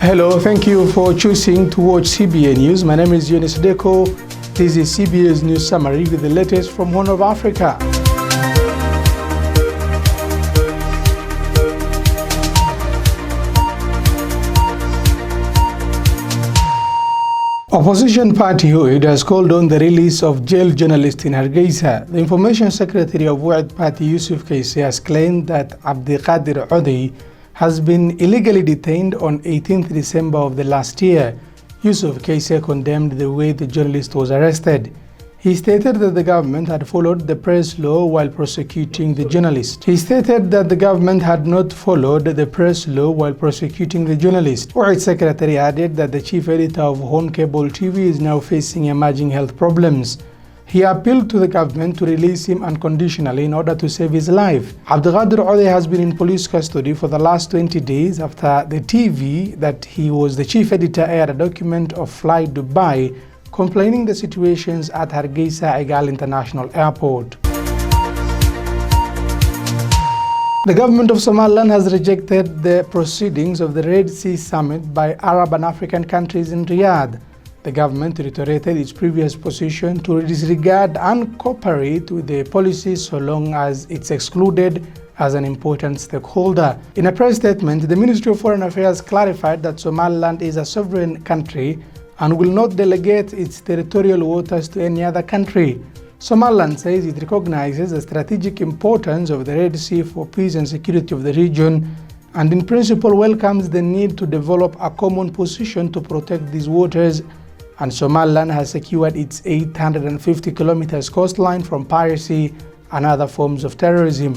Hello, thank you for choosing to watch CBA News. My name is Yunis Dekow. This is CBA's news summary with the latest from Horn of Africa. Opposition party UID has called on the release of jailed journalist in Hargeisa. The Information Secretary of UID Party Yusuf Kaisi has claimed that Abdiqadir Odi has been illegally detained on 18th December of the last year. Yusuf Kaisi condemned the way the journalist was arrested. He stated that the government had followed the press law while prosecuting the journalist. UID Secretary added that the chief editor of Horn Cable TV is now facing emerging health problems. He appealed to the government to release him unconditionally in order to save his life. Abdiqadir Odi has been in police custody for the last 20 days after the TV that he was the chief editor aired a document of Fly Dubai complaining the situations at Hargeisa International Airport. The government of Somaliland has rejected the proceedings of the Red Sea Summit by Arab and African countries in Riyadh. The government reiterated its previous position to disregard and cooperate with the policy so long as it's excluded as an important stakeholder. In a press statement, the Ministry of Foreign Affairs clarified that Somaliland is a sovereign country and will not delegate its territorial waters to any other country. Somaliland says it recognizes the strategic importance of the Red Sea for peace and security of the region and in principle welcomes the need to develop a common position to protect these waters, and Somaliland has secured its 850 kilometers coastline from piracy and other forms of terrorism.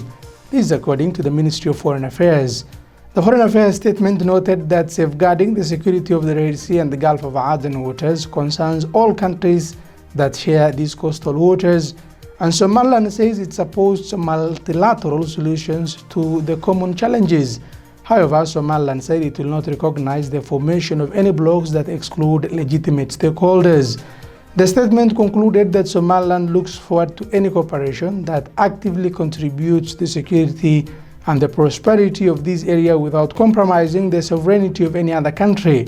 This is according to the Ministry of Foreign Affairs. The Foreign Affairs statement noted that safeguarding the security of the Red Sea and the Gulf of Aden waters concerns all countries that share these coastal waters, and Somaliland says it's opposed to multilateral solutions to the common challenges. However, Somaliland said it will not recognize the formation of any blocs that exclude legitimate stakeholders. The statement concluded that Somaliland looks forward to any cooperation that actively contributes to the security and the prosperity of this area without compromising the sovereignty of any other country.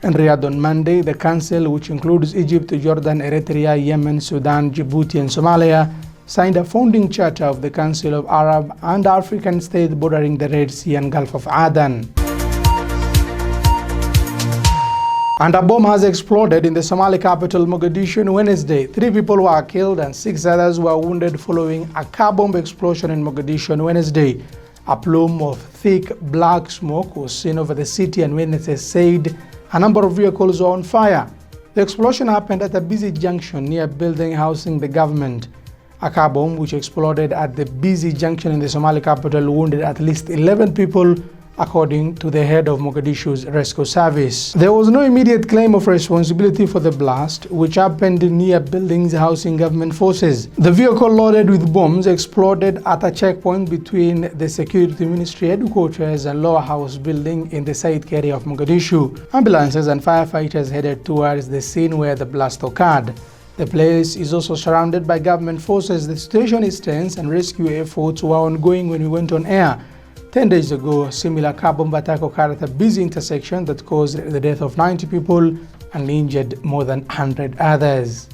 In Riyadh on Monday, the Council, which includes Egypt, Jordan, Eritrea, Yemen, Sudan, Djibouti, and Somalia, signed a founding charter of the Council of Arab and African states bordering the Red Sea and Gulf of Aden. And a bomb has exploded in the Somali capital Mogadishu on Wednesday. 3 people were killed and 6 others were wounded following a car bomb explosion in Mogadishu on Wednesday. A plume of thick black smoke was seen over the city, and witnesses said a number of vehicles were on fire. The explosion happened at a busy junction near a building housing the government. A car bomb which exploded at the busy junction in the Somali capital wounded at least 11 people, according to the head of Mogadishu's rescue service. There was no immediate claim of responsibility for the blast, which happened near buildings housing government forces. The vehicle loaded with bombs exploded at a checkpoint between the Security Ministry headquarters and Lower House building in the Said area of Mogadishu. Ambulances and firefighters headed towards the scene where the blast occurred. The place is also surrounded by government forces. The situation is tense and rescue efforts were ongoing when we went on air. 10 days ago, a similar car bomb attack occurred at a busy intersection that caused the death of 90 people and injured more than 100 others.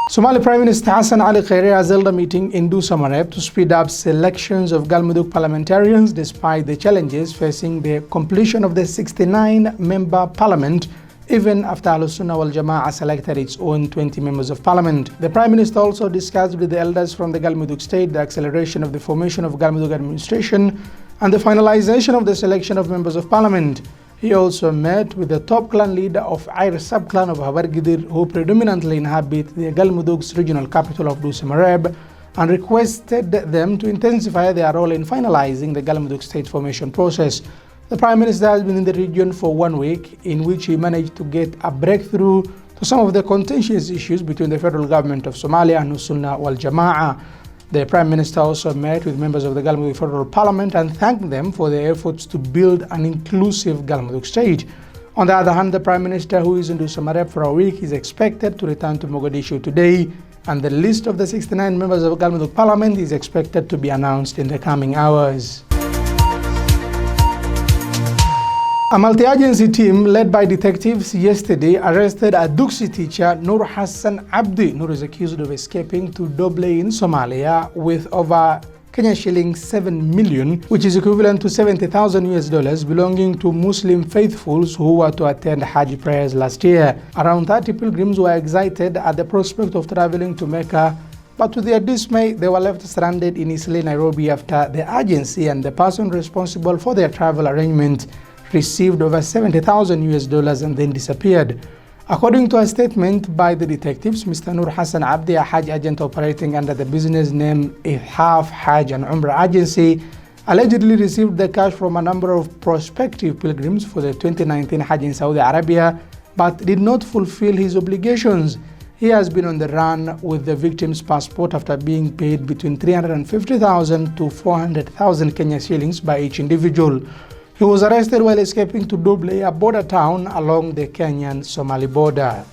Somali Prime Minister Hassan Ali Khayre has held a meeting in Dhuusamareeb to speed up selections of Galmudug parliamentarians despite the challenges facing the completion of the 69-member parliament, even after Al-Sunnah wal-Jama'ah selected its own 20 members of parliament. The Prime Minister also discussed with the elders from the Galmudug state the acceleration of the formation of Galmudug administration and the finalization of the selection of members of parliament. He also met with the top clan leader of Ayr sub-clan of Habargidir, who predominantly inhabit the Galmudug's regional capital of Dhuusamareeb, and requested them to intensify their role in finalizing the Galmudug state formation process. The Prime Minister has been in the region for 1 week, in which he managed to get a breakthrough to some of the contentious issues between the federal government of Somalia and Al-Sunnah wal-Jama'ah. The Prime Minister also met with members of the Galmudug Federal Parliament and thanked them for their efforts to build an inclusive Galmudug state. On the other hand, the Prime Minister, who is in Dhuusamareeb for a week, is expected to return to Mogadishu today, and the list of the 69 members of Galmudug Parliament is expected to be announced in the coming hours. A multi-agency team led by detectives yesterday arrested a Duksi teacher, Nur Hassan Abdi. Nur is accused of escaping to Doble in Somalia with over Kenya shillings 7 million, which is equivalent to $70,000 belonging to Muslim faithfuls who were to attend Hajj prayers last year. Around 30 pilgrims were excited at the prospect of traveling to Mecca, but to their dismay, they were left stranded in Isle, Nairobi after the agency and the person responsible for their travel arrangement received over $70,000 and then disappeared. According to a statement by the detectives, Mr. Nur Hassan Abdi, a Hajj agent operating under the business name Ihaf Hajj and Umrah Agency, allegedly received the cash from a number of prospective pilgrims for the 2019 Hajj in Saudi Arabia, but did not fulfill his obligations. He has been on the run with the victim's passport after being paid between 350,000 to 400,000 Kenya shillings by each individual. He was arrested while escaping to Doble, a border town along the Kenyan-Somali border.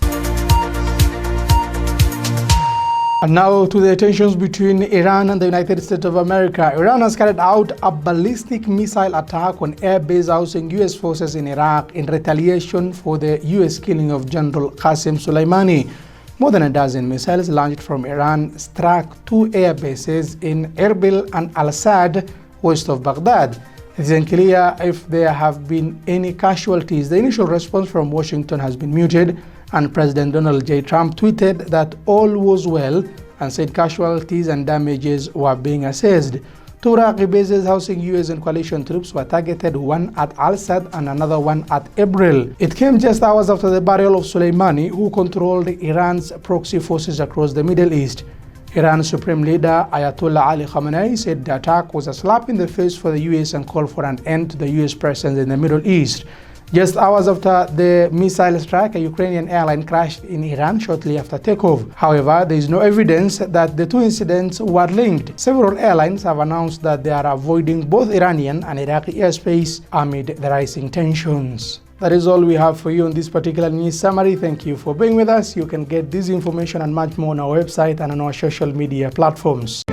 And now to the tensions between Iran and the United States of America. Iran has carried out a ballistic missile attack on air base housing U.S. forces in Iraq in retaliation for the U.S. killing of General Qasem Soleimani. More than a dozen missiles launched from Iran struck two air bases in Erbil and Al-Assad, west of Baghdad. It is unclear if there have been any casualties. The initial response from Washington has been muted, and President Donald J. Trump tweeted that all was well and said casualties and damages were being assessed. Two Iraqi bases housing U.S. and coalition troops were targeted, one at Al-Assad and another one at Erbil. It came just hours after the burial of Soleimani, who controlled Iran's proxy forces across the Middle East. Iran's Supreme Leader Ayatollah Ali Khamenei said the attack was a slap in the face for the U.S. and called for an end to the U.S. presence in the Middle East. Just hours after the missile strike, a Ukrainian airline crashed in Iran shortly after takeoff. However, there is no evidence that the two incidents were linked. Several airlines have announced that they are avoiding both Iranian and Iraqi airspace amid the rising tensions. That is all we have for you on this particular news summary. Thank you for being with us. You can get this information and much more on our website and on our social media platforms.